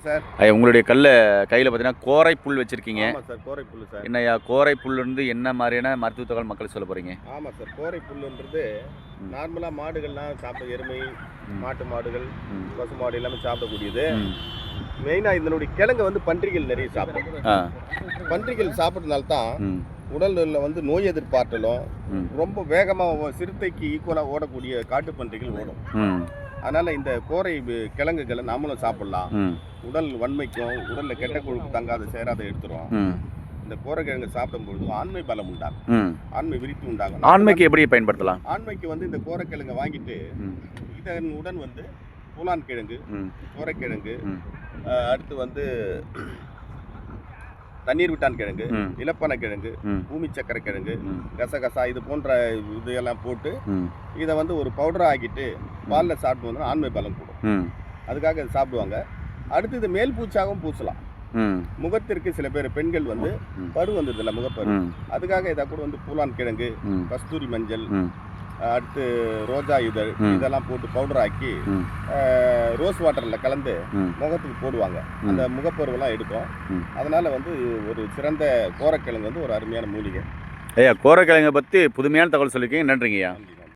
Sir. ஐயா உங்களுடைய கையில் பார்த்தீங்கன்னா கோரை புல் வச்சுருக்கீங்க. ஆமாம் சார், கோரை புல் சார். என்னய்யா கோரை புல்லுருந்து என்ன மாதிரியான மருத்துவ தகவல் மக்களுக்கு சொல்ல போகிறீங்க? ஆமாம் சார், கோரை புல்லுன்றது நார்மலாக மாடுகள்லாம் சாப்பிட எருமை, நாட்டு மாடுகள், பசு மாடு எல்லாமே சாப்பிடக்கூடியது. மெயினாக இதனுடைய கிழங்கு வந்து பன்றிகள் நிறைய சாப்பிடும். பன்றிகள் சாப்பிட்றதுனால தான் உடலில் வந்து நோய் எதிர்ப்பாற்றலும் ரொம்ப வேகமாக சிறுத்தைக்கு ஈக்குவலாக ஓடக்கூடிய காட்டு பன்றிகள் ஓடும். அதனால் இந்த கோரை கிழங்குகளை நாமளும் சாப்பிடலாம். உடல் வன்மைக்கும் உடலில் கெட்ட கொழுப்பு தங்காத சேராத எடுத்துரும். இந்த கோரைக்கிழங்கு சாப்பிடும்பொழுது ஆண்மை பலம் உண்டாகும், ஆண்மை விரித்து உண்டாகும். ஆண்மைக்கு எப்படி பயன்படுத்தலாம்? ஆண்மைக்கு வந்து இந்த கோரைக்கிழங்கை வாங்கிட்டு இதன் உடன் வந்து பூலான் கிழங்கு, கோரைக்கிழங்கு, அடுத்து வந்து தண்ணீர் விட்டான் கிழங்கு, இலப்பன கிழங்கு, பூமி சக்கரை கிழங்கு, கசகசா இது போன்ற இதையெல்லாம் போட்டு இதை வந்து ஒரு பவுடராக ஆக்கிட்டு பாலில் சாப்பிட்டு வந்தோம்னா ஆண்மை பலம் கூடும். அதுக்காக இதை சாப்பிடுவாங்க. அடுத்து இது மேல் பூச்சாகவும் பூசலாம். முகத்திற்கு சில பேர் பெண்கள் வந்து பரு வந்ததில்ல, முகப்பரு, அதுக்காக இதை கூட வந்து பூலான் கிழங்கு, கஸ்தூரி மஞ்சள், அடுத்து ரோஜா இதழ் இதெல்லாம் போட்டு பவுடர் ஆக்கி ரோஸ் வாட்டரில் கலந்து முகத்துக்கு போடுவாங்க. அந்த முகப்பருவெல்லாம் எடுக்கும். அதனால் வந்து ஒரு சிறந்த கோரைக்கிழங்கு வந்து ஒரு அருமையான மூலிகை. ஐயா கோரைக்கிழங்கை பற்றி புதுமையான தகவல் சொல்லியிருக்கீங்க. நன்றிங்கய்யா.